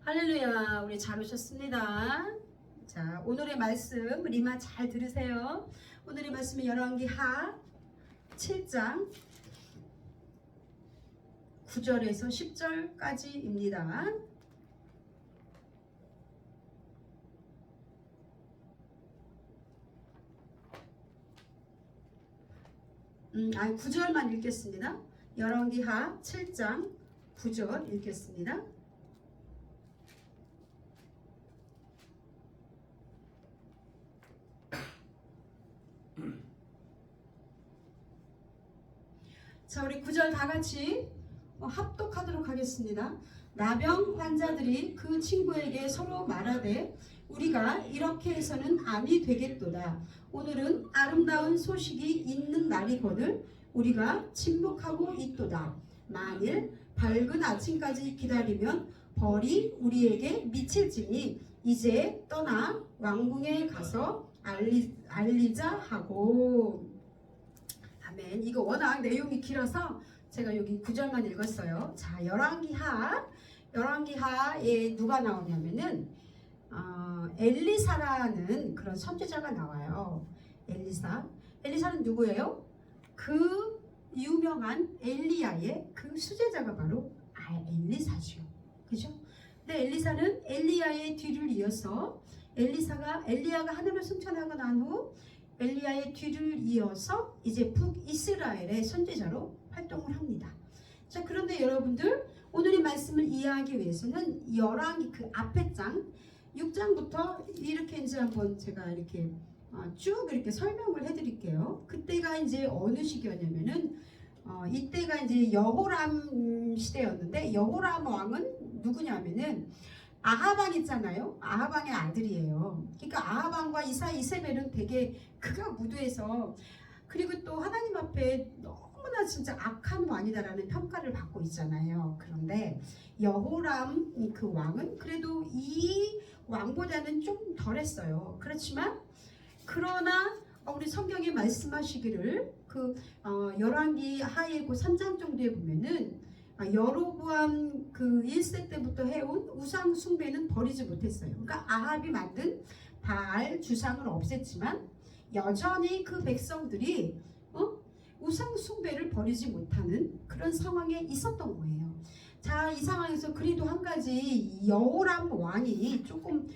할렐루야, 우리 잘 오셨습니다. 자, 오늘의 말씀 리마 잘 들으세요. 오늘의 말씀은 열왕기하 7장 9절에서 10절까지입니다. 아니 9절만 읽겠습니다. 열왕기하 7장 9절 읽겠습니다. 자, 우리 9절 다 같이 합독하도록 하겠습니다. 나병 환자들이 그 친구에게 서로 말하되 우리가 이렇게 해서는 암이 되겠도다. 오늘은 아름다운 소식이 있는 날이거늘 우리가 침묵하고 있도다. 만일 밝은 아침까지 기다리면 벌이 우리에게 미칠지니 이제 떠나 왕궁에 가서 알리자 하고. 아멘. 이거 워낙 내용이 길어서 제가 여기 9절만 읽었어요. 자, 열왕기하에 누가 나오냐면은 엘리사라는 그런 선지자가 나와요. 엘리사는 누구예요? 그 유명한 엘리야의 그 수제자가 바로 엘리사죠. 그죠? 근데 엘리사는 엘리야의 뒤를 이어서 엘리야가 하늘을 승천하고 난 후 엘리야의 뒤를 이어서 이제 북이스라엘의 선지자로 활동을 합니다. 자, 그런데 여러분들 오늘의 말씀을 이해하기 위해서는 열왕기 그 앞에 장 6장부터 이렇게 이제 한번 제가 이렇게 쭉 이렇게 설명을 해드릴게요. 그때가 이제 어느 시기였냐면은 이때가 이제 여호람 시대였는데 여호람 왕은 누구냐면은 아하방 있잖아요. 아하방의 아들이에요. 그러니까 아하방과 이세벨은 되게 극악무도해서 그리고 또 하나님 앞에 너무나 진짜 악한 왕이다라는 평가를 받고 있잖아요. 그런데 여호람 그 왕은 그래도 이 왕보다는 좀 덜했어요. 그렇지만 그러나 우리 성경에 말씀하시기를 그 열왕기 하에 그 3장 정도에 보면은 여로보암 그 1세 때부터 해온 우상 숭배는 버리지 못했어요. 그러니까 아합이 만든 바알 주상을 없앴지만 여전히 그 백성들이 우상 숭배를 버리지 못하는 그런 상황에 있었던 거예요. 자, 이 상황에서 그래도 한 가지 여호람 왕이 조금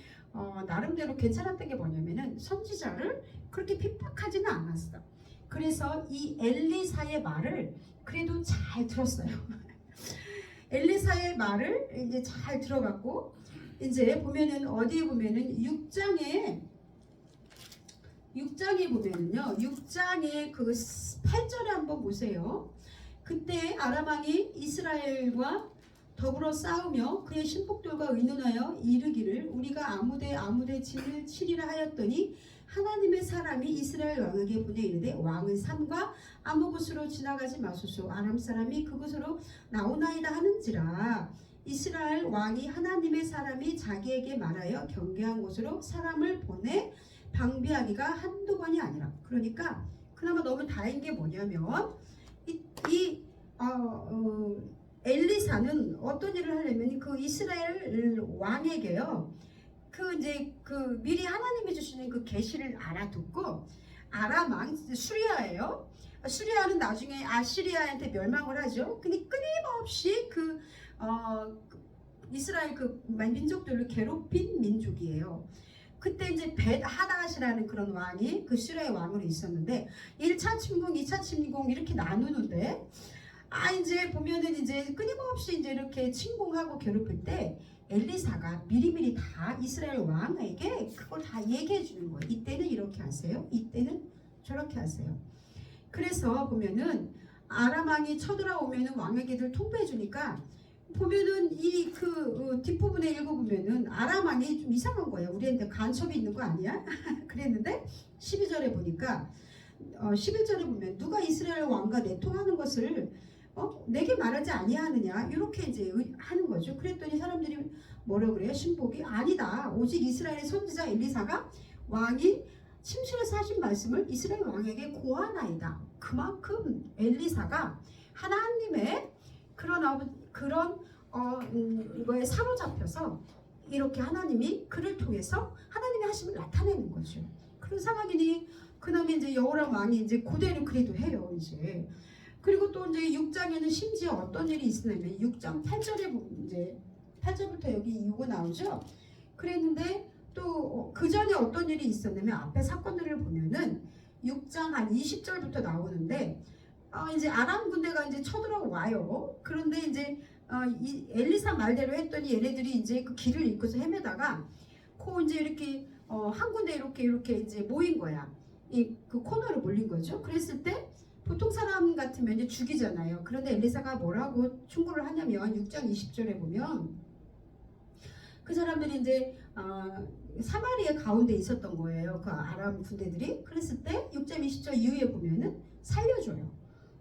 나름대로 괜찮았던 게 뭐냐면은 선지자를 그렇게 핍박하지는 않았어. 그래서 이 엘리사의 말을 그래도 잘 들었어요. 엘리사의 말을 이제 잘 들어갔고 이제 보면은 어디에 보면은 6장에 보면은요 6장의 그 8절에 한번 보세요. 그때 아람 왕이 이스라엘과 더불어 싸우며 그의 신복들과 의논하여 이르기를 우리가 아무데 진을 치리라 하였더니 하나님의 사람이 이스라엘 왕에게 보내 이르되 왕은 산과 아무 곳으로 지나가지 마소서 아람 사람이 그곳으로 나오나이다 하는지라. 이스라엘 왕이 하나님의 사람이 자기에게 말하여 경계한 곳으로 사람을 보내 방비하기가 한두 번이 아니라. 그러니까 그나마 너무 다행인 게 뭐냐면 엘리사는 어떤 일을 하려면 그 이스라엘 왕에게요. 미리 하나님이 주시는 그 계시를 알아듣고 아람 왕 수리아예요. 수리아는 나중에 아시리아한테 멸망을 하죠. 근데 끊임없이 이스라엘 그 민족들을 괴롭힌 민족이에요. 그때 이제 벳하닷이라는 그런 왕이 그 수리아의 왕으로 있었는데 1차 침공, 2차 침공 이렇게 나누는데 이제 보면은 이제 끊임없이 이제 이렇게 침공하고 괴롭힐 때 엘리사가 미리미리 다 이스라엘 왕에게 그걸 다 얘기해 주는 거예요. 이때는 이렇게 하세요. 이때는 저렇게 하세요. 그래서 보면은 아람 왕이 쳐들어오면은 왕에게들 통보해 주니까 보면은 이 뒷부분에 읽어보면은 아람 왕이 좀 이상한 거예요. 우리한테 간첩이 있는 거 아니야? 그랬는데 12절에 보니까 11절에 보면 누가 이스라엘 왕과 내통하는 것을 내게 말하지 아니하느냐 이렇게 이제 하는 거죠. 그랬더니 사람들이 뭐라고 그래요? 신복이 아니다. 오직 이스라엘의 선지자 엘리사가 왕이 침실에서 하신 말씀을 이스라엘 왕에게 고하나이다. 그만큼 엘리사가 하나님의 그런 이거에 사로잡혀서 이렇게 하나님이 그를 통해서 하나님의 하심을 나타내는 거죠. 그런 상황이니 그다음에 이제 여호람 왕이 이제 그대로 그래도 해요 이제. 그리고 또 이제 6장에는 심지어 어떤 일이 있으냐면 6장 8절에 보면 이제 8절부터 여기 이유가 나오죠. 그랬는데 또 그 전에 어떤 일이 있었냐면 앞에 사건들을 보면은 6장 한 20절부터 나오는데 이제 아람 군대가 이제 쳐들어와요. 그런데 이제 이 엘리사 말대로 했더니 얘네들이 이제 그 길을 잃고서 헤매다가 이제 이렇게 한 군데 이렇게 이제 모인 거야. 이 그 코너로 몰린 거죠. 그랬을 때 보통 사람 같으면 이제 죽이잖아요. 그런데 엘리사가 뭐라고 충고를 하냐면 6장 20절에 보면 그 사람들이 이제 사마리아 가운데 있었던 거예요. 그 아람 군대들이. 그랬을 때 6장 20절 이후에 보면은 살려줘요.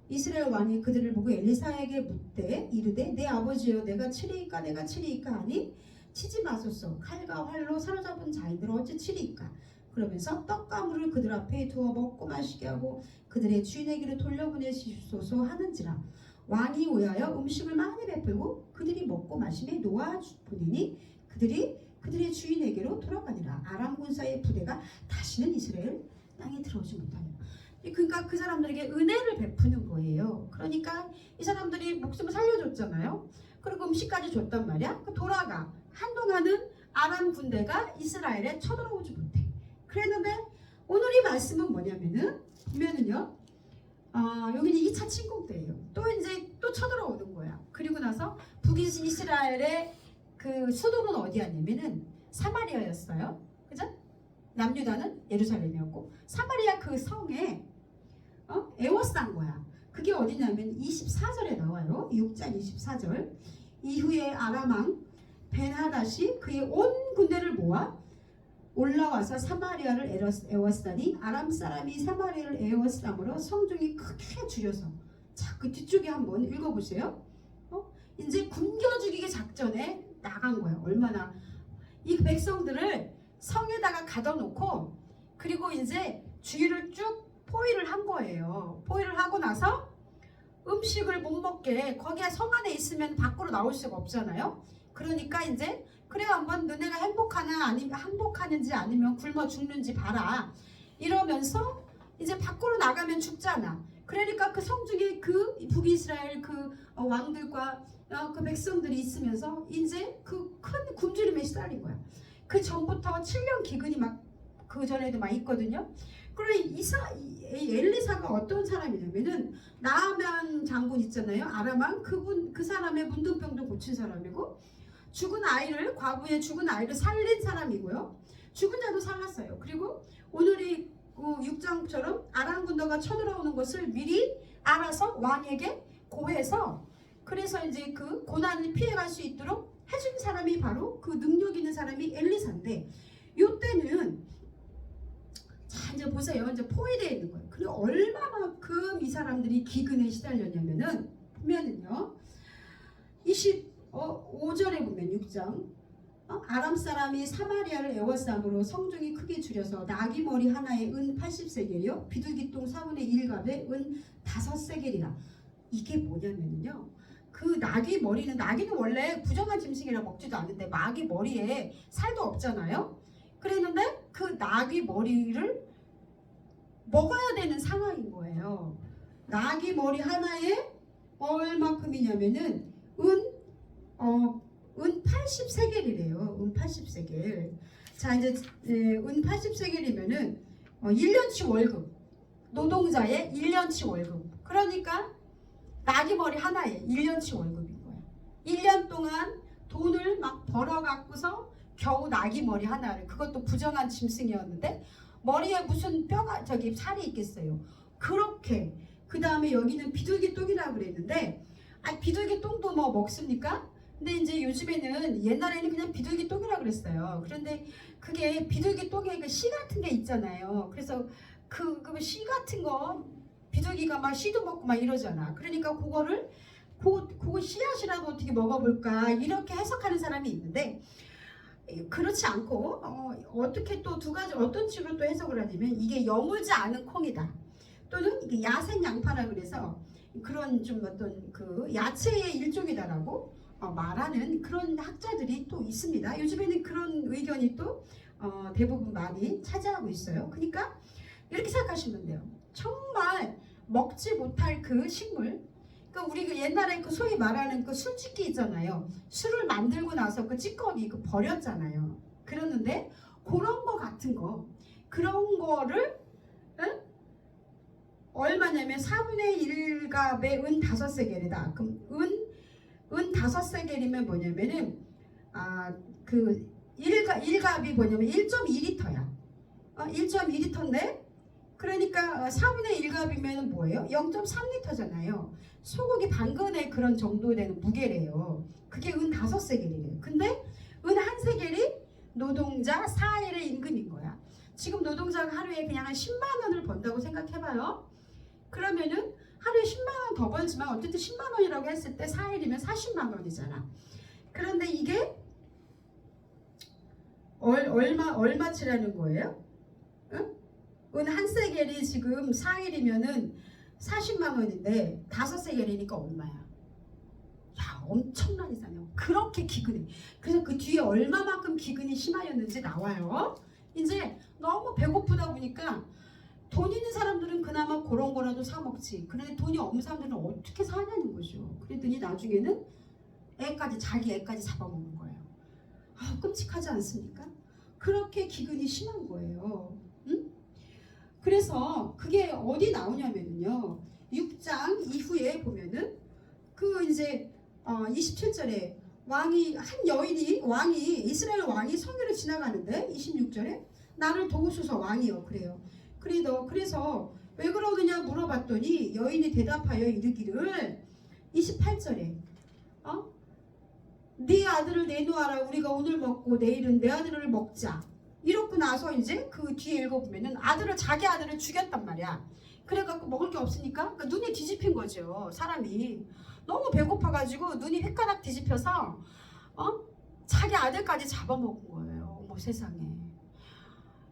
이스라엘 왕이 그들을 보고 엘리사에게 묻되 이르되 내 아버지여 내가 치리이까 내가 치리이까 하니 치지 마소서 칼과 활로 사로잡은 자인들 어찌 치리이까 그러면서 떡과 물을 그들 앞에 두어 먹고 마시게 하고 그들의 주인에게로 돌려보내시소서 하는지라 왕이 오하여 음식을 많이 베풀고 그들이 먹고 마심에 놓아 보내니 그들이 그들의 주인에게로 돌아가니라. 아람 군사의 부대가 다시는 이스라엘 땅에 들어오지 못하니라. 그러니까 그 사람들에게 은혜를 베푸는 거예요. 그러니까 이 사람들이 목숨을 살려줬잖아요. 그리고 음식까지 줬단 말이야. 돌아가. 한동안은 아람 군대가 이스라엘에 쳐들어오지 못해. 그랬는데 오늘 이 말씀은 뭐냐면은 보면은요. 여기는 2차 침공 때예요. 또 이제 또 쳐들어오는 거야. 그리고 나서 북이스라엘의 그 수도는 어디였냐면은 사마리아였어요. 그죠? 남유다는 예루살렘이었고 사마리아 그 성에 에워싼 거야. 그게 어디냐면 24절에 나와요. 6장 24절. 이후에 아람왕 벤하닷이 그의 온 군대를 모아 올라와서 사마리아를 에워싸니 아람 사람이 사마리아를 에워싸므로 성중이 크게 줄여서 자, 그 뒤쪽에 한번 읽어보세요. 이제 굶겨 죽이기 작전에 나간 거야. 얼마나 이 백성들을 성에다가 가둬놓고 그리고 이제 주위를 쭉 포위를 한 거예요. 포위를 하고 나서 음식을 못 먹게 거기에 성 안에 있으면 밖으로 나올 수가 없잖아요. 그러니까 이제 그래 한번 너네가 행복하는지 아니면 굶어 죽는지 봐라 이러면서 이제 밖으로 나가면 죽잖아. 그러니까 그 성중에 그 북이스라엘 그 왕들과 그 백성들이 있으면서 이제 그 큰 굶주림에 시달린 거야. 그 전부터 7년 기근이 막 그 전에도 막 있거든요. 그리고 엘리사가 어떤 사람이냐면은 나아만 장군 있잖아요. 아람왕 그 사람의 문둥병도 고친 사람이고 과부의 죽은 아이를 살린 사람이고요. 죽은 자도 살랐어요. 그리고 오늘이 6장처럼 아람 군대가 쳐들어오는 것을 미리 알아서 왕에게 고해서 그래서 이제 그 고난을 피해갈 수 있도록 해준 사람이 바로 그 능력 있는 사람이 엘리사인데 이때는 자 이제 보세요. 이제 포위되어 있는 거예요. 그리고 얼마만큼 이 사람들이 기근에 시달렸냐면은 보면은요 25절에 보면 6장 아람 사람이 사마리아를 에워싸므로 성중이 크게 줄여서 나귀 머리 하나에 은 80세겔이요 비둘기똥 4분의 1갑에 은 5세겔이라. 이게 뭐냐면요 그 나귀는 원래 부정한 짐승이라 먹지도 않는데 나귀 머리에 살도 없잖아요. 그랬는데 그 나귀 머리를 먹어야 되는 상황인 거예요. 나귀 머리 하나에 얼마큼이냐면은 은 80세겔이래요. 은 80세겔. 자 이제 은 80세겔이면은 1년치 월급. 노동자의 1년치 월급. 그러니까 나귀 머리 하나에 1년치 월급인 거야. 1년 동안 돈을 막 벌어갖고서 겨우 나귀 머리 하나를 그것도 부정한 짐승이었는데 머리에 무슨 뼈가 살이 있겠어요. 그렇게 그 다음에 여기는 비둘기 똥이라고 그랬는데 비둘기 똥도 뭐 먹습니까? 근데 이제 요즘에는 옛날에는 그냥 비둘기 똥이라고 그랬어요. 그런데 그게 비둘기 똥에 그 씨 같은 게 있잖아요. 그래서 그 씨 같은 거 비둘기가 막 씨도 먹고 막 이러잖아. 그러니까 그거를 그거 씨앗이라도 어떻게 먹어볼까 이렇게 해석하는 사람이 있는데 그렇지 않고 어떻게 또 두 가지 어떤 식으로 또 해석을 하냐면 이게 여물지 않은 콩이다. 또는 이게 야생 양파라 그래서 그런 좀 어떤 그 야채의 일종이다라고 말하는 그런 학자들이 또 있습니다. 있습니다. 요즘에는 그런 의견이 또 대부분 많이 차지하고 있어요. 그러니까 이렇게 생각하시면 돼요. 정말 먹지 못할 그 식물, 그러니까 우리 그 옛날에 그 소위 말하는 그 술집기 있잖아요. 술을 만들고 나서 그 찌꺼기 그 버렸잖아요. 그랬는데 그런 거 같은 거, 그런 거를 응? 얼마냐면 4분의 1갑의 은 5세겔이다. 그럼 은 5세겔이면 뭐냐면은 그 1갑이 뭐냐면 1.2리터야. 1.2리터인데 그러니까 4분의 1갑이면 뭐예요? 0.3리터잖아요. 소고기 반건의 그런 정도 되는 무게래요. 그게 은 5세겔이래요. 근데 은 1세겔이 노동자 4일의 임금인 거야. 지금 노동자가 하루에 그냥 한 10만 원을 번다고 생각해봐요. 그러면은 하루에 10만 원 더 벌지만 어쨌든 10만 원이라고 했을 때 4일이면 40만 원이잖아. 그런데 이게 얼마치라는 거예요? 응? 은 1세겔이 지금 4일이면은 40만 원인데 5세겔이니까 얼마야? 야, 엄청나잖아요. 그렇게 기근해. 그래서 그 뒤에 얼마만큼 기근이 심하였는지 나와요. 이제 너무 배고프다 보니까 돈 있는 사람들은 그나마 그런 거라도 사 먹지. 그런데 돈이 없는 사람들은 어떻게 사냐는 거죠. 그랬더니 나중에는 자기 애까지 잡아먹는 거예요. 끔찍하지 않습니까? 그렇게 기근이 심한 거예요. 응? 그래서 그게 어디 나오냐면요. 6장 이후에 보면은 그 이제 27절에 이스라엘 왕이 성유를 지나가는데 26절에 나를 도우소서 왕이여 그래요. 그래서 왜 그러느냐 물어봤더니 여인이 대답하여 이르기를 28절에 네 아들을 내놓아라 우리가 오늘 먹고 내일은 내 아들을 먹자. 이렇고 나서 이제 그 뒤에 읽어보면은 자기 아들을 죽였단 말이야. 그래갖고 먹을 게 없으니까 그러니까 눈이 뒤집힌 거죠. 사람이 너무 배고파가지고 눈이 휘까닥 뒤집혀서 자기 아들까지 잡아먹은 거예요. 어머 세상에.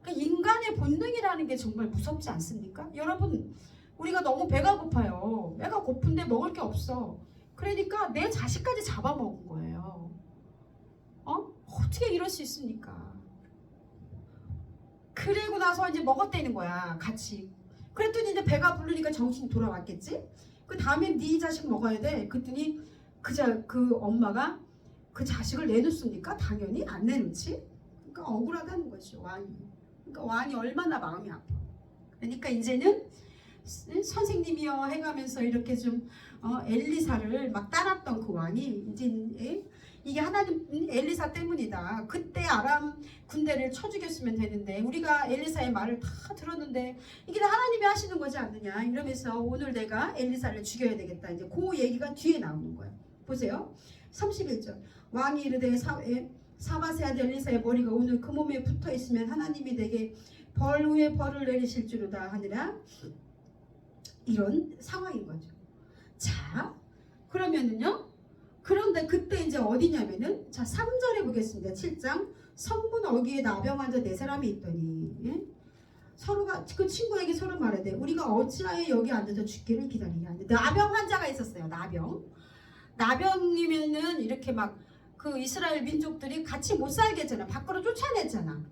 그러니까 인간의 본능이라는 게 정말 무섭지 않습니까? 여러분 우리가 너무 배가 고파요. 배가 고픈데 먹을 게 없어. 그러니까 내 자식까지 잡아먹은 거예요. 어떻게 이럴 수 있습니까? 그리고 나서 이제 먹었다는 거야 같이. 그랬더니 이제 배가 부르니까 정신이 돌아왔겠지. 그 다음에 네 자식 먹어야 돼. 그랬더니 그 엄마가 그 자식을 내놓습니까? 당연히 안 내놓지. 그러니까 억울하다는 거죠 왕이. 그러니까 왕이 얼마나 마음이 아파. 그러니까 이제는 선생님이여 해가면서 이렇게 좀 엘리사를 막 따랐던 그 왕이 이제 이게 하나님 엘리사 때문이다. 그때 아람 군대를 쳐 죽였으면 되는데 우리가 엘리사의 말을 다 들었는데 이게 하나님이 하시는 거지 않느냐 이러면서 오늘 내가 엘리사를 죽여야 되겠다. 이제 그 얘기가 뒤에 나오는 거예요. 보세요. 31절 왕이 이르되 사바세 아들 엘리사의 머리가 오늘 그 몸에 붙어 있으면 하나님이 내게 벌 위에 벌을 내리실 줄이다 하니라. 이런 상황인 거죠. 자, 그러면은요. 그런데 그때 이제 어디냐면은 자 3절에 보겠습니다. 7장 성문 어귀에 나병 환자 4사람이 있더니 서로가 그 친구에게 서로 말하되 우리가 어찌하여 여기 앉아서 죽기를 기다리냐. 나병 환자가 있었어요. 나병이면은 이렇게 막 그 이스라엘 민족들이 같이 못 살게 했잖아. 밖으로 쫓아냈잖아.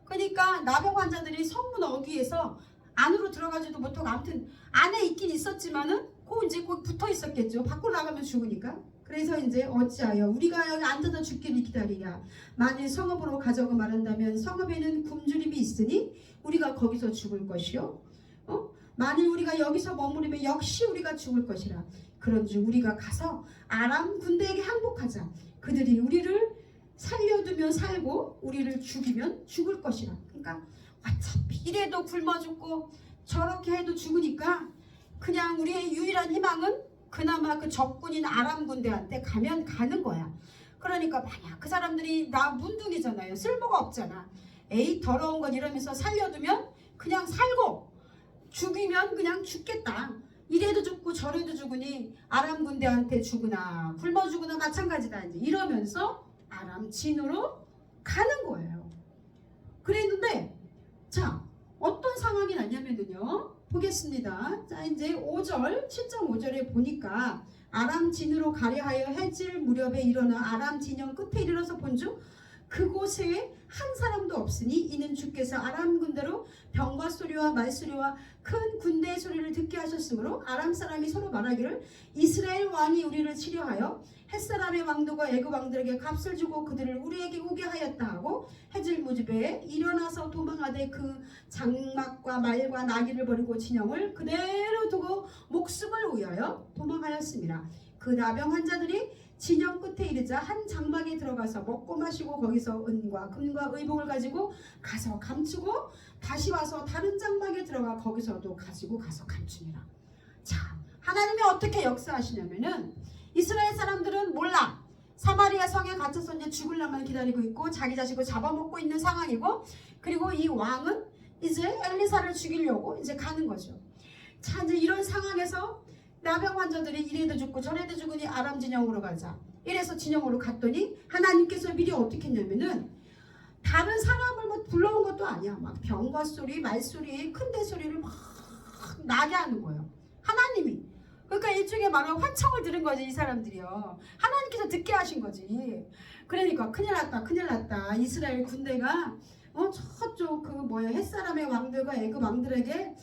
그러니까 나병 환자들이 성문 어귀에서 안으로 들어가지도 못하고 아무튼 안에 있긴 있었지만은 이제 꼭 붙어 있었겠죠. 밖으로 나가면 죽으니까. 그래서 이제 어찌하여 우리가 여기 앉아서 죽기를 기다리냐. 만일 성읍으로 가자고 말한다면 성읍에는 굶주림이 있으니 우리가 거기서 죽을 것이요. 만일 우리가 여기서 머무르면 역시 우리가 죽을 것이라. 그런즉 우리가 가서 아람 군대에게 항복하자. 그들이 우리를 살려두면 살고 우리를 죽이면 죽을 것이라. 그러니까 어차피 이래도 굶어 죽고 저렇게 해도 죽으니까 그냥 우리의 유일한 희망은 그나마 그 적군인 아람 군대한테 가면 가는 거야. 그러니까 만약 그 사람들이 나 문둥이잖아요. 쓸모가 없잖아. 에이 더러운 건 이러면서 살려두면 그냥 살고 죽이면 그냥 죽겠다. 이래도 죽고 저래도 죽으니 아람 군대한테 죽으나 굶어 죽으나 마찬가지다. 이제 이러면서 아람 진으로 가는 거예요. 그랬는데 자 어떤 상황이 났냐면요. 보겠습니다. 자 이제 5절 7.5절에 보니까 아람 진으로 가려하여 해질 무렵에 일어나 아람 진영 끝에 이르러서 본즉 그곳에 한 사람도 없으니 이는 주께서 아람 군대로 병과 소리와 말소리와 큰 군대의 소리를 듣게 하셨으므로 아람 사람이 서로 말하기를 이스라엘 왕이 우리를 치려하여 햇사람의 왕도가 애굽 왕들에게 값을 주고 그들을 우리에게 오게 하였다 하고 해질 무렵에 일어나서 도망하되 그 장막과 말과 나귀를 버리고 진영을 그대로 두고 목숨을 위하여 도망하였습니다. 그 나병 환자들이 진영 끝에 이르자 한 장막에 들어가서 먹고 마시고 거기서 은과 금과 의복을 가지고 가서 감추고 다시 와서 다른 장막에 들어가 거기서도 가지고 가서 감추니라. 자, 하나님이 어떻게 역사하시냐면은 이스라엘 사람들은 몰라. 사마리아 성에 갇혀서 이제 죽을라만 기다리고 있고 자기 자식을 잡아먹고 있는 상황이고, 그리고 이 왕은 이제 엘리사를 죽이려고 이제 가는 거죠. 자, 이제 이런 상황에서 나병 환자들이 이래도 죽고 저래도 죽으니 아람 진영으로 가자. 이래서 진영으로 갔더니 하나님께서 미리 어떻게 했냐면은 다른 사람을 뭐 불러온 것도 아니야. 막 병과 소리, 말소리, 큰대 소리를 막 나게 하는 거예요. 하나님이. 그러니까 일종의 말로 환청을 들은 거지, 이 사람들이요. 하나님께서 듣게 하신 거지. 그러니까 큰일 났다, 큰일 났다. 이스라엘 군대가 저쪽 햇사람의 왕들과 애굽 왕들에게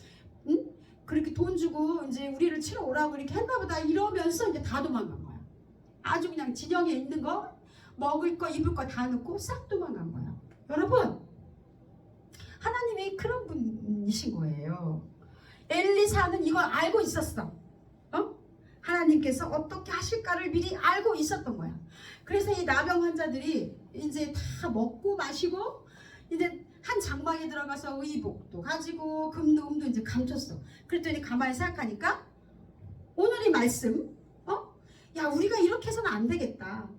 그렇게 돈 주고 이제 우리를 치러 오라고 이렇게 했나 보다 이러면서 이제 다 도망간 거야. 아주 그냥 진영에 있는 거 먹을 거 입을 거 다 넣고 싹 도망간 거야. 여러분, 하나님이 그런 분이신 거예요. 엘리사는 이걸 알고 있었어. 하나님께서 어떻게 하실까를 미리 알고 있었던 거야. 그래서 이 나병 환자들이 이제 다 먹고 마시고 이제 한 장막에 들어가서 의복도 가지고 금도 음도 이제 감췄어. 그랬더니 가만히 생각하니까 오늘의 말씀, 야, 우리가 이렇게 해서는 안 되겠다.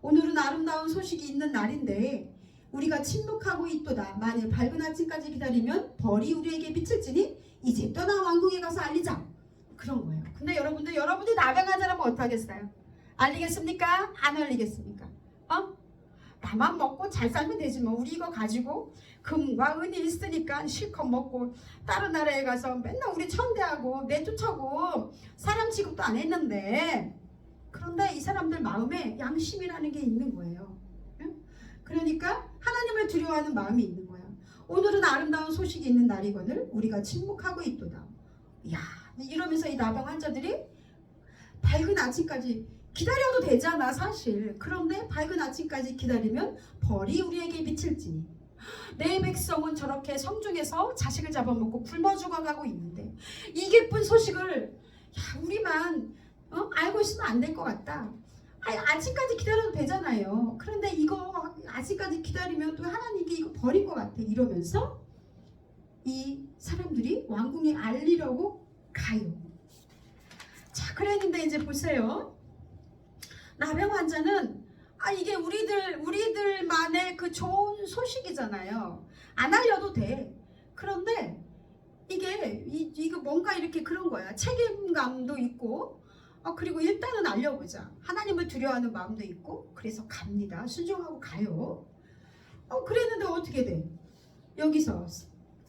오늘은 아름다운 소식이 있는 날인데 우리가 침묵하고 있도다. 만일 밝은 아침까지 기다리면 벌이 우리에게 미칠지니 이제 떠나 왕궁에 가서 알리자. 그런 거예요. 근데 여러분들이 나병 환자라면 어떡하겠어요? 알리겠습니까? 안 알리겠습니까? 나만 먹고 잘 살면 되지 뭐. 우리 이거 가지고 금과 은이 있으니까 실컷 먹고 다른 나라에 가서 맨날 우리 천대하고 내쫓아고 사람 취급도 안 했는데, 그런데 이 사람들 마음에 양심이라는 게 있는 거예요. 그러니까 하나님을 두려워하는 마음이 있는 거야. 오늘은 아름다운 소식이 있는 날이거늘 우리가 침묵하고 있도다. 야, 이러면서 이 나병 환자들이 밝은 아침까지 기다려도 되잖아 사실. 그런데 밝은 아침까지 기다리면 벌이 우리에게 미칠지니 내 백성은 저렇게 성중에서 자식을 잡아먹고 굶어 죽어가고 있는데 이 기쁜 소식을 우리만 알고 있으면 안 될 것 같다. 아직까지 기다려도 되잖아요. 그런데 이거 아직까지 기다리면 또 하나님께 이거 버린 것 같아. 이러면서 이 사람들이 왕궁에 알리려고 가요. 자, 그랬는데 이제 보세요. 나병 환자는 이게 우리들만의 그 좋은 소식이잖아요. 안 알려도 돼. 그런데 이거 뭔가 이렇게 그런 거야. 책임감도 있고, 그리고 일단은 알려보자. 하나님을 두려워하는 마음도 있고, 그래서 갑니다. 순종하고 가요. 그랬는데 어떻게 돼? 여기서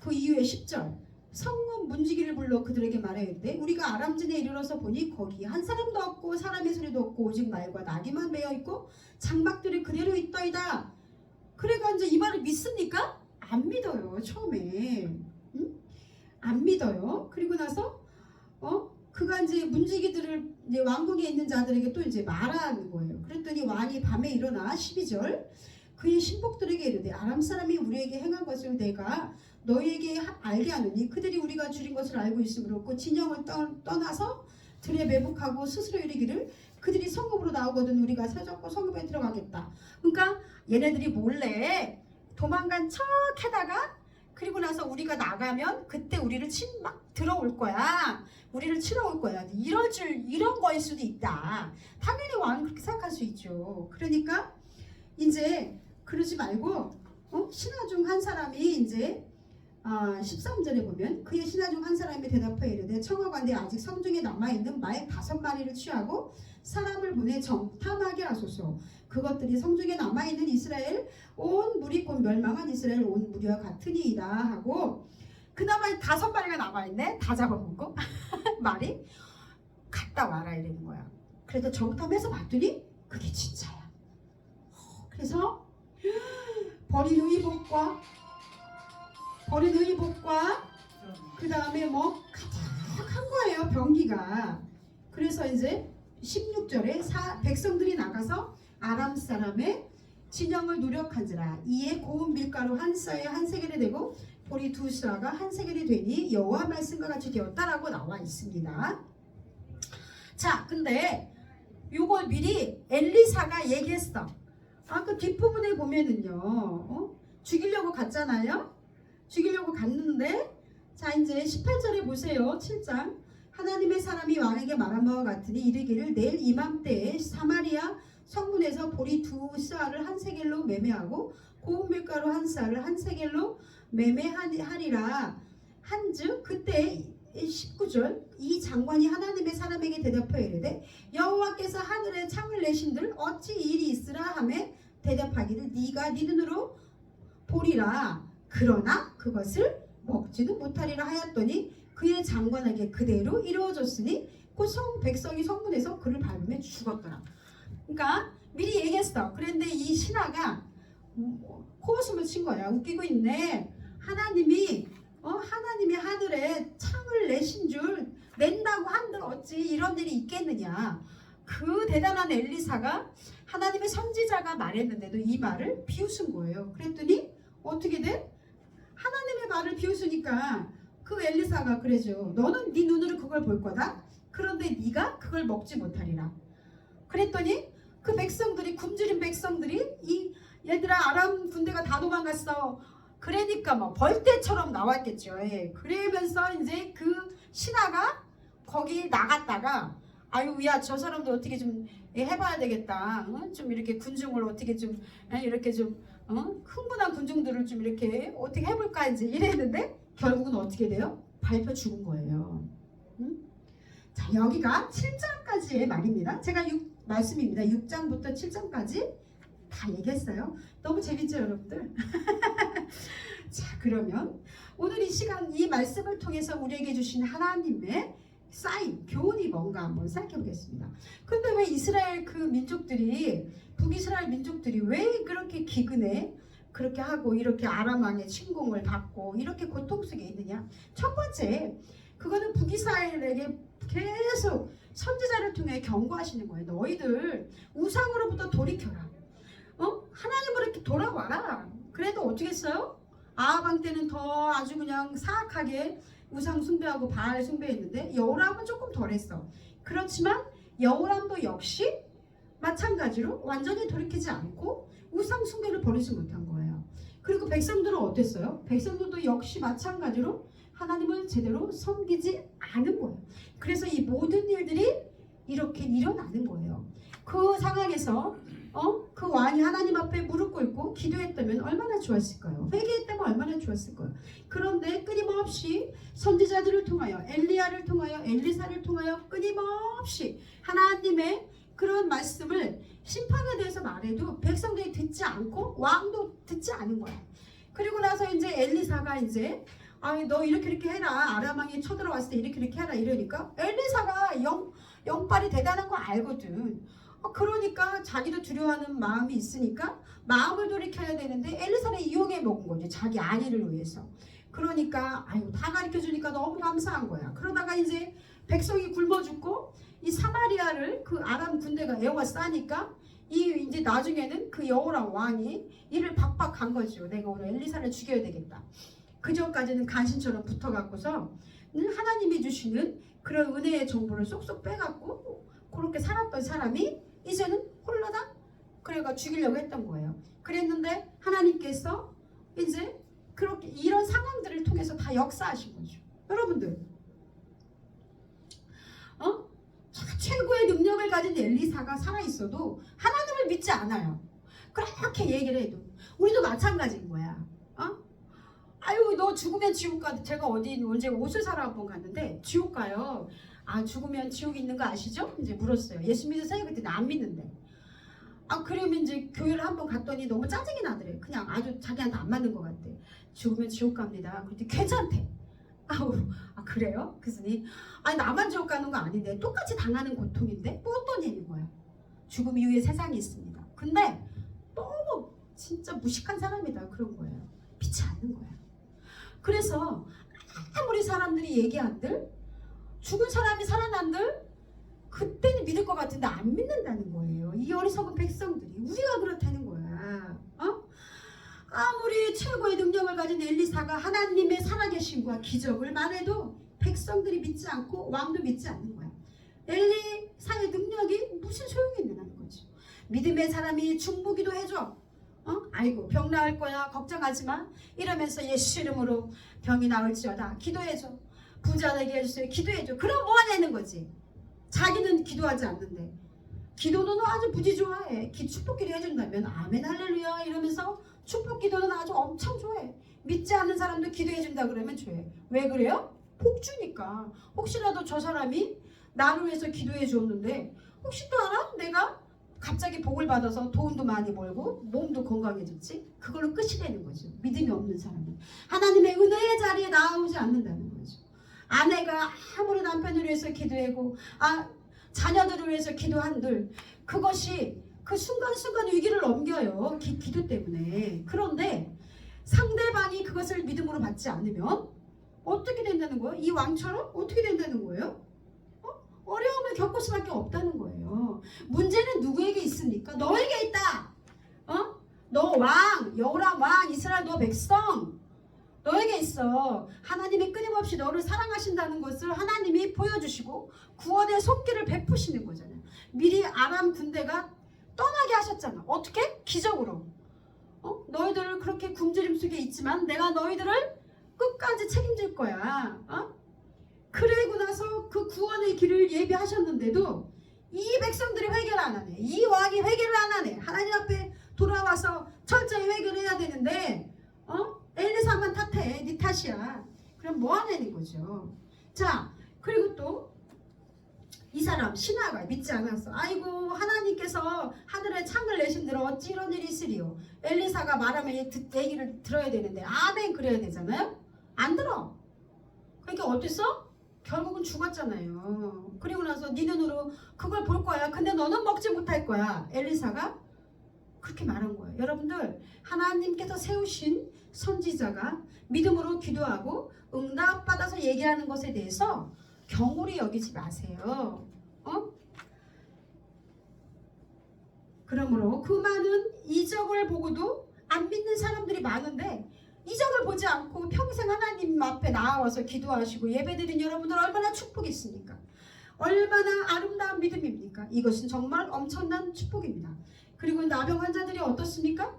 그 이후에 10절. 성문 문지기를 불러 그들에게 말하였대. 우리가 아람진에 이르러서 보니 거기 한 사람도 없고 사람의 소리도 없고 오직 말과 나귀만 매여 있고 장막들이 그대로 있더이다. 그래가 이제 이 말을 믿습니까? 안 믿어요. 처음에 안 믿어요. 그리고 나서 그가 이제 문지기들을 이제 왕궁에 있는 자들에게 또 이제 말하는 거예요. 그랬더니 왕이 밤에 일어나 12절 그의 신복들에게 이르되 아람 사람이 우리에게 행한 것을 내가 너희에게 알게 하노니 그들이 우리가 줄인 것을 알고 있으므로 그 진영을 떠나서 들에 매복하고 스스로 이르기를 그들이 성읍으로 나오거든 우리가 서잡고 성읍에 들어가겠다. 그러니까 얘네들이 몰래 도망간 척 하다가 그리고 나서 우리가 나가면 그때 우리를 막 들어올 거야. 우리를 치러 올 거야. 이런 거일 수도 있다. 당연히 왕은 그렇게 생각할 수 있죠. 그러니까 이제 그러지 말고 신하 중 한 사람이 이제 13절에 보면 그의 신하 중 한 사람이 대답하여 이르되 청하건대 아직 성중에 남아있는 말 5마리를 취하고 사람을 보내 정탐하게 하소서. 그것들이 성중에 남아있는 이스라엘 온 무리 곧 멸망한 이스라엘 온 무리와 같으니이다 하고, 그나마 5마리가 남아있네. 다 잡아먹고 말이 갔다 와라 이러는 거야. 그래도 정탐해서 봤더니 그게 진짜야. 그래서 버린 의복과 그 다음에 뭐 가득한 거예요, 병기가. 그래서 이제 16절에 백성들이 나가서 아람 사람의 진영을 노력한지라. 이에 고운 밀가루 한 쌀에 한 세겔이 되고 보리 두 쌀가 한 세겔이 되니 여호와 말씀과 같이 되었다라고 나와 있습니다. 자, 근데 요걸 미리 엘리사가 얘기했어. 그 뒷부분에 보면은요, 죽이려고 갔잖아요. 죽이려고 갔는데, 자, 이제 18절에 보세요. 7장. 하나님의 사람이 왕에게 말한 바와 같으니 이르기를 내일 이맘때에 사마리아 성문에서 보리 두 쌀을 한 세겔로 매매하고 고운 밀가루 한 쌀을 한 세겔로 매매하리라 한즉 그때 19절 이 장관이 하나님의 사람에게 대답하여 이르되 여호와께서 하늘에 창을 내신들 어찌 일이 있으라 하매 대답하기를 네가 네 눈으로 보리라 그러나 그것을 먹지는 못하리라 하였더니 그의 장관에게 그대로 이루어졌으니 곧 백성이 성문에서 그를 밟으며 죽었더라. 그러니까 미리 얘기했어. 그런데 이 신하가 코웃음을 친 거야. 웃기고 있네. 하나님이 하늘에 창을 내신 줄 낸다고 한들 어찌 이런 일이 있겠느냐. 그 대단한 엘리사가 하나님의 선지자가 말했는데도 이 말을 비웃은 거예요. 그랬더니 어떻게 돼? 하나님의 말을 비웃으니까 그 엘리사가 그래죠. 너는 네 눈으로 그걸 볼 거다. 그런데 네가 그걸 먹지 못하리라. 그랬더니 그 백성들이 굶주린 백성들이 이 얘들아 아람 군대가 다 도망갔어. 그러니까 뭐 벌떼처럼 나왔겠죠. 예. 그러면서 이제 그 신하가 거기 나갔다가 아유 야 저 사람도 어떻게 좀 해봐야 되겠다. 좀 이렇게 군중을 어떻게 좀 이렇게 좀 흥분한 군중들을 좀 이렇게 어떻게 해볼까 이제 이랬는데 결국은 어떻게 돼요? 밟혀 죽은 거예요. 자 여기가 7장까지의 말입니다. 제가 말씀입니다. 6장부터 7장까지 다 얘기했어요. 너무 재밌죠 여러분들? 자 그러면 오늘 이 시간 이 말씀을 통해서 우리에게 주신 하나님의 사인, 교훈이 뭔가 한번 생각해 보겠습니다. 근데 왜 이스라엘 그 민족들이 북이스라엘 민족들이 왜 그렇게 기근해? 그렇게 하고 이렇게 아람 왕의 침공을 받고 이렇게 고통 속에 있느냐? 첫 번째 그거는 북이스라엘에게 계속 선지자를 통해 경고하시는 거예요. 너희들 우상으로부터 돌이켜라. 하나님으로 이렇게 돌아와라. 그래도 어떻게 했어요? 아합 왕 때는 더 아주 그냥 사악하게 우상 숭배하고 바알 숭배했는데 여호람은 조금 덜했어. 그렇지만 여호람도 역시 마찬가지로 완전히 돌이키지 않고 우상 숭배를 버리지 못한 거예요. 그리고 백성들은 어땠어요? 백성들도 역시 마찬가지로 하나님을 제대로 섬기지 않은 거예요. 그래서 이 모든 일들이 이렇게 일어나는 거예요. 그 상황에서 그 왕이 하나님 앞에 무릎 꿇고 기도했다면 얼마나 좋았을까요? 회개했다면 얼마나 좋았을까요? 그런데 끊임없이 선지자들을 통하여 엘리야를 통하여 엘리사를 통하여 끊임없이 하나님의 그런 말씀을 심판에 대해서 말해도 백성들이 듣지 않고 왕도 듣지 않은 거야. 그리고 나서 이제 엘리사가 이제 너 이렇게 해라. 아람 왕이 쳐들어왔을 때 이렇게 해라 이러니까 엘리사가 영빨이 대단한 거 알거든. 그러니까 자기도 두려워하는 마음이 있으니까 마음을 돌이켜야 되는데 엘리사를 이용해 먹은 거지. 자기 안위를 위해서. 그러니까 다 가르쳐 주니까 너무 감사한 거야. 그러다가 이제 백성이 굶어 죽고 이 사마리아를 그 아람 군대가 에워가 싸니까 이제 나중에는 그 여호람 왕이 이를 박박한 거죠. 내가 오늘 엘리사를 죽여야 되겠다. 그 전까지는 간신처럼 붙어갖고서 하나님이 주시는 그런 은혜의 정보를 쏙쏙 빼갖고 그렇게 살았던 사람이 이제는 홀라당 그래가 죽이려고 했던 거예요. 그랬는데 하나님께서 이제 그렇게 이런 상황들을 통해서 다 역사하신 거죠. 여러분들 최고의 능력을 가진 엘리사가 살아있어도 하나님을 믿지 않아요. 그렇게 얘기를 해도 우리도 마찬가지인 거야. 아유 너 죽으면 지옥 가. 제가 언제 옷을 사러 한번 갔는데 지옥 가요. 죽으면 지옥 있는 거 아시죠? 이제 물었어요. 예수 믿으세요? 그랬더니 안 믿는데. 그러면 이제 교회를 한번 갔더니 너무 짜증이 나더래. 그냥 아주 자기한테 안 맞는 것 같대. 죽으면 지옥 갑니다. 그랬더니 괜찮대. 아우, 아 그래요? 교수님, 아니 나만 지옥 가는 거 아닌데 똑같이 당하는 고통인데 뭐 어떤 일인 거야? 죽음 이후에 세상이 있습니다. 근데 너무 진짜 무식한 사람이다 그런 거예요. 믿지 않는 거야. 그래서 아무리 사람들이 얘기한들 죽은 사람이 살아난들 그때는 믿을 것 같은데 안 믿는다는 거예요. 이 어리석은 백성들이. 우리가 그렇다는 거야. 아무리 최고의 능력을 가진 엘리사가 하나님의 살아계심과 기적을 말해도 백성들이 믿지 않고 왕도 믿지 않는 거야. 엘리사의 능력이 무슨 소용이 있느냐는 거지. 믿음의 사람이 중보기도 해줘. 아이고 병 나을 거야 걱정하지 마 이러면서 예수 이름으로 병이 나을지어다 기도해줘. 부자 되게 해주세요 기도해줘. 그럼 뭐 하냐는 거지. 자기는 기도하지 않는데 기도는 아주 무지 좋아해. 축복기도 해준다면 아멘 할렐루야 이러면서 축복기도는 아주 엄청 좋아해. 믿지 않는 사람도 기도해준다 그러면 좋아해. 왜 그래요? 복주니까. 혹시라도 저 사람이 나를 위해서 기도해 줬는데 혹시 또 알아? 내가 갑자기 복을 받아서 돈도 많이 벌고 몸도 건강해졌지? 그걸로 끝이 되는 거죠. 믿음이 없는 사람은 하나님의 은혜의 자리에 나오지 않는다는 거죠. 아내가 아무리 남편을 위해서 기도하고 자녀들을 위해서 기도한들 그것이 그 순간순간 위기를 넘겨요. 기도 때문에. 그런데 상대방이 그것을 믿음으로 받지 않으면 어떻게 된다는 거예요? 이 왕처럼 어떻게 된다는 거예요? 어려움을 겪을 수밖에 없다는 거예요. 문제는 누구에게 있습니까? 너에게 있다. 너 왕, 여호람 왕, 이스라엘 너 백성 너에게 있어. 하나님이 끊임없이 너를 사랑하신다는 것을 하나님이 보여주시고 구원의 손길을 베푸시는 거잖아요. 미리 아람 군대가 떠나게 하셨잖아. 어떻게? 기적으로. 너희들 그렇게 굶주림 속에 있지만 내가 너희들을 끝까지 책임질 거야. 그러고 나서 그 구원의 길을 예비하셨는데도 이 백성들이 회개를 안 하네. 이 왕이 회개를 안 하네. 하나님 앞에 돌아와서 철저히 회개를 해야 되는데 엘리사만 탓해. 네 탓이야. 그럼 뭐 하냐는 거죠. 자, 그리고 또 이 사람 신하가 믿지 않았어. 아이고 하나님께서 하늘에 창을 내신들 어찌 이런 일이 있으리요. 엘리사가 말하면 얘기를 들어야 되는데 아멘 그래야 되잖아요. 안 들어. 그러니까 어땠어? 결국은 죽었잖아요. 그리고 나서 네 눈으로 그걸 볼 거야. 근데 너는 먹지 못할 거야. 엘리사가 그렇게 말한 거예요. 여러분들 하나님께서 세우신 선지자가 믿음으로 기도하고 응답받아서 얘기하는 것에 대해서 경홀히 여기지 마세요. 그러므로 그 많은 이적을 보고도 안 믿는 사람들이 많은데 이적을 보지 않고 평생 하나님 앞에 나와서 기도하시고 예배드린 여러분들 얼마나 축복이 있습니까? 얼마나 아름다운 믿음입니까? 이것은 정말 엄청난 축복입니다. 그리고 나병 환자들이 어떻습니까?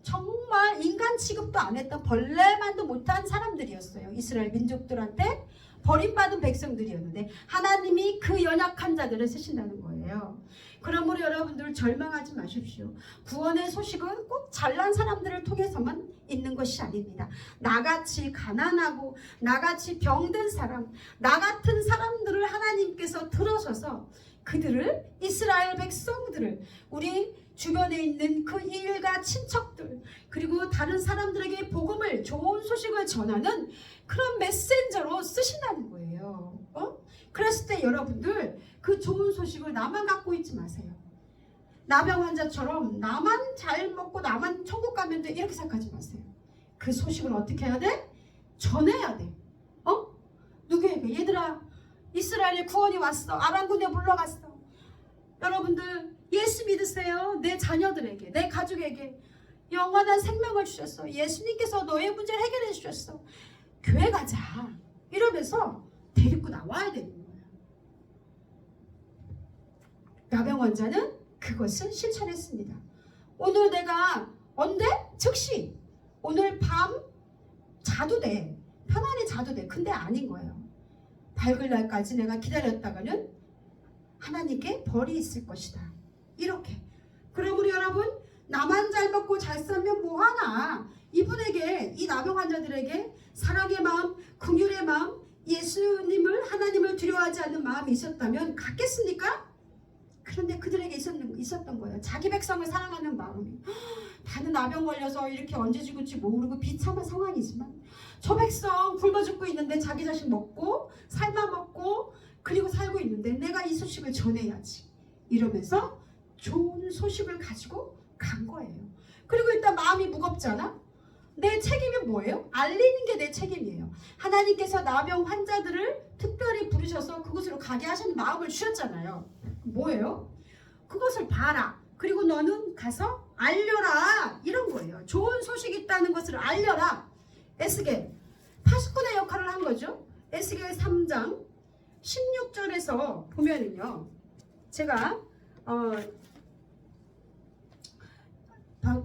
정말 인간 취급도 안 했던 벌레만도 못한 사람들이었어요. 이스라엘 민족들한테 버림받은 백성들이었는데 하나님이 그 연약한 자들을 쓰신다는 거예요. 그러므로 여러분들 절망하지 마십시오. 구원의 소식은 꼭 잘난 사람들을 통해서만 있는 것이 아닙니다. 나같이 가난하고 나같이 병든 사람, 나 같은 사람들을 하나님께서 들어서서 그들을 이스라엘 백성들을 우리 주변에 있는 그 일가 친척들 그리고 다른 사람들에게 복음을 좋은 소식을 전하는 그런 메신저로 쓰신다는 거예요. 그랬을 때 여러분들 그 좋은 소식을 나만 갖고 있지 마세요. 나병 환자처럼 나만 잘 먹고 나만 천국 가면 돼 이렇게 생각하지 마세요. 그 소식을 어떻게 해야 돼? 전해야 돼. 누구에게? 얘들아 이스라엘에 구원이 왔어. 아람 군대 물러갔어. 여러분들 예수 믿으세요. 내 자녀들에게 내 가족에게 영원한 생명을 주셨어. 예수님께서 너의 문제를 해결해 주셨어. 교회 가자 이러면서 데리고 나와야 되는 거예요. 나병 환자는 그것을 실천했습니다. 오늘 내가 언제? 즉시 오늘 밤 자도 돼. 편안히 자도 돼. 근데 아닌 거예요. 밝을 날까지 내가 기다렸다가는 하나님께 벌이 있을 것이다. 이렇게. 그러므로 여러분 나만 잘 먹고 잘 살면 뭐하나. 이분에게 이 나병 환자들에게 사랑의 마음, 긍휼의 마음, 예수님을 하나님을 두려워하지 않는 마음이 있었다면 갔겠습니까? 그런데 그들에게 있었던 거예요. 자기 백성을 사랑하는 마음이. 다들 나병 걸려서 이렇게 언제 죽을지 모르고 비참한 상황이지만 저 백성 굶어 죽고 있는데 자기 자식 먹고 삶아 먹고 그리고 살고 있는데 내가 이 소식을 전해야지 이러면서 좋은 소식을 가지고 간 거예요. 그리고 일단 마음이 무겁잖아. 내 책임이 뭐예요? 알리는 게 내 책임이에요. 하나님께서 나병 환자들을 특별히 부르셔서 그곳으로 가게 하시는 마음을 주셨잖아요. 뭐예요? 그것을 봐라. 그리고 너는 가서 알려라. 이런 거예요. 좋은 소식이 있다는 것을 알려라. 에스겔 파수꾼의 역할을 한 거죠. 에스겔 3장 16절에서 보면은요. 제가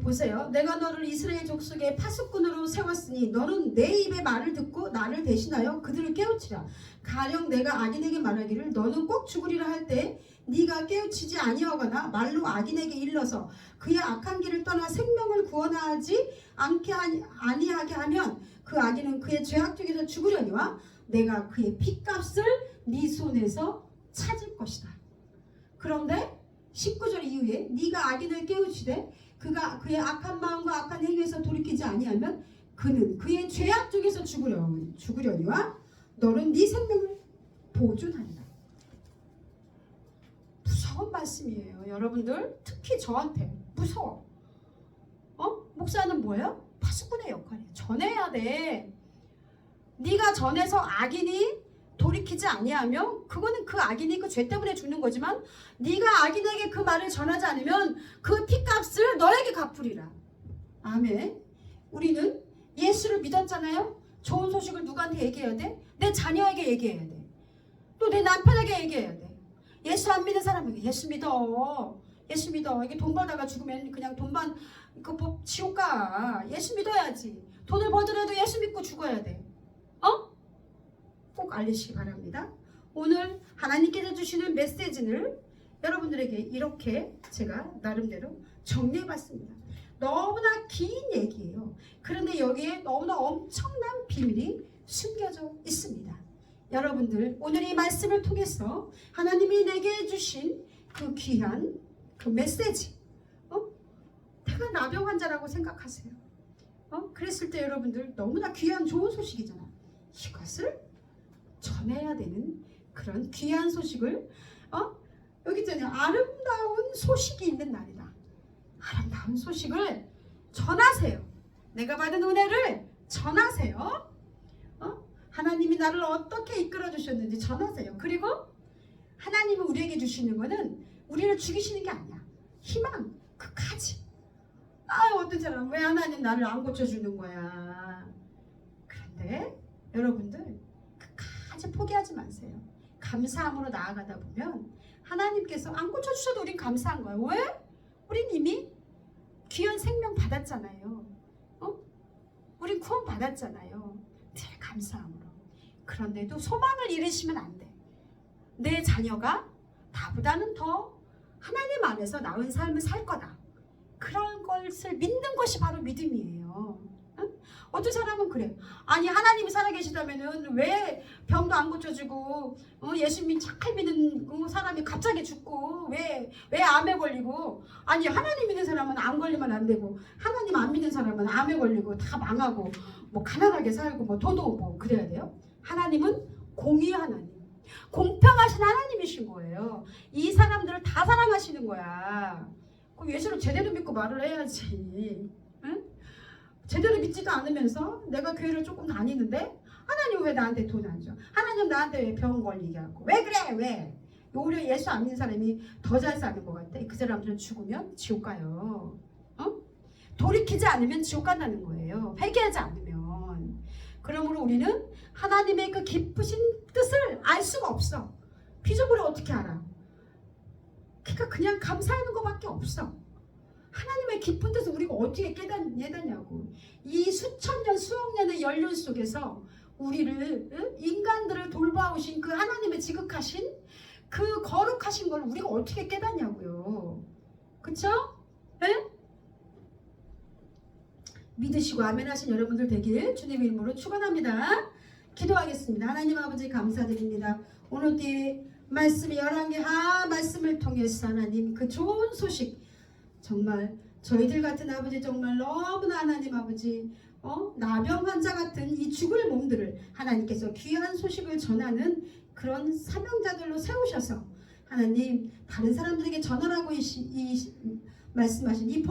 보세요. 내가 너를 이스라엘 족속의 파수꾼으로 세웠으니 너는 내 입의 말을 듣고 나를 대신하여 그들을 깨우치라. 가령 내가 악인에게 말하기를 너는 꼭 죽으리라 할 때 네가 깨우치지 아니하거나 말로 악인에게 일러서 그의 악한 길을 떠나 생명을 구원하지 아니하게 하면 그 악인은 그의 죄악 중에서 죽으려니와 내가 그의 핏값을 네 손에서 찾을 것이다. 그런데 19절 이후에 네가 악인을 깨우치되 그가 그의 악한 마음과 악한 행위에서 돌이키지 아니하면 그는 그의 죄악 중에서 죽으려니와 너는 네 생명을 보존하리라. 무서운 말씀이에요. 여러분들 특히 저한테 무서워. 목사는 뭐예요? 파수꾼의 역할이에요. 전해야 돼. 네가 전해서 악인이 돌이키지 아니하면 그거는 그 악인이 그 죄 때문에 죽는 거지만 네가 악인에게 그 말을 전하지 않으면 그 핏값을 너에게 갚으리라. 아멘. 우리는 예수를 믿었잖아요. 좋은 소식을 누구한테 얘기해야 돼? 내 자녀에게 얘기해야 돼. 또 내 남편에게 얘기해야 돼. 예수 안 믿는 사람에게 예수 믿어. 예수 믿어. 이게 돈 벌다가 죽으면 그냥 돈만 뭐 지옥 가. 예수 믿어야지. 돈을 벌더라도 예수 믿고 죽어야 돼. 꼭 알리시기 바랍니다. 오늘 하나님께서 주시는 메시지를 여러분들에게 이렇게 제가 나름대로 정리해봤습니다. 너무나 긴 얘기예요. 그런데 여기에 너무나 엄청난 비밀이 숨겨져 있습니다. 여러분들 오늘 이 말씀을 통해서 하나님이 내게 주신 그 귀한 그 메시지 내가 나병 환자라고 생각하세요. 그랬을 때 여러분들 너무나 귀한 좋은 소식이잖아. 이것을 전해야 되는 그런 귀한 소식을 여기 있잖아요. 아름다운 소식이 있는 날이다. 아름다운 소식을 전하세요. 내가 받은 은혜를 전하세요. 하나님이 나를 어떻게 이끌어 주셨는지 전하세요. 그리고 하나님은 우리에게 주시는 거는 우리를 죽이시는 게 아니야. 희망, 끝까지. 어떤 사람 왜 하나님 나를 안 고쳐주는 거야. 그런데 여러분들 끝까지 포기하지 마세요. 감사함으로 나아가다 보면 하나님께서 안 고쳐주셔도 우린 감사한 거예요. 왜? 우린 이미 귀한 생명 받았잖아요. 우린 구원 받았잖아요. 늘 감사함으로. 그런데도 소망을 잃으시면 안 돼. 내 자녀가 나보다는 더 하나님 안에서 나은 삶을 살 거다. 그런 것을 믿는 것이 바로 믿음이에요. 어떤 사람은 그래. 아니 하나님이 살아계시다면은 왜 병도 안 고쳐주고 예수 잘 믿는 사람이 갑자기 죽고 왜 암에 걸리고 아니 하나님 믿는 사람은 암 걸리면 안 되고 하나님 안 믿는 사람은 암에 걸리고 다 망하고 뭐 가난하게 살고 뭐 도도 뭐 그래야 돼요? 하나님은 공의 하나님, 공평하신 하나님이신 거예요. 이 사람들을 다 사랑하시는 거야. 그럼 예수를 제대로 믿고 말을 해야지. 응? 제대로 믿지도 않으면서 내가 교회를 조금 다니는데 하나님 왜 나한테 돈 안 줘? 하나님 나한테 왜 병 걸리게 하고 왜 그래 왜? 오히려 예수 안 믿는 사람이 더 잘 사는 것 같아. 그 사람들은 죽으면 지옥 가요. 돌이키지 않으면 지옥 간다는 거예요. 회개하지 않으면. 그러므로 우리는 하나님의 그 기쁘신 뜻을 알 수가 없어. 피조물을 어떻게 알아? 그러니까 그냥 감사하는 것밖에 없어. 하나님의 기쁜 뜻을 우리가 어떻게 깨닫냐고. 이 수천 년 수억 년의 연륜 속에서 우리를 인간들을 돌봐오신 그 하나님의 지극하신 그 거룩하신 걸 우리가 어떻게 깨닫냐고요. 그쵸? 네? 믿으시고 아멘 하신 여러분들 되길 주님의 이름으로 축원합니다. 기도하겠습니다. 하나님 아버지 감사드립니다. 오늘 때 말씀이 열왕기하 말씀을 통해서 하나님 그 좋은 소식 정말 저희들 같은 아버지 정말 너무나 하나님 아버지 나병 환자 같은 이 죽을 몸들을 하나님께서 귀한 소식을 전하는 그런 사명자들로 세우셔서 하나님 다른 사람들에게 전하라고 말씀하신 이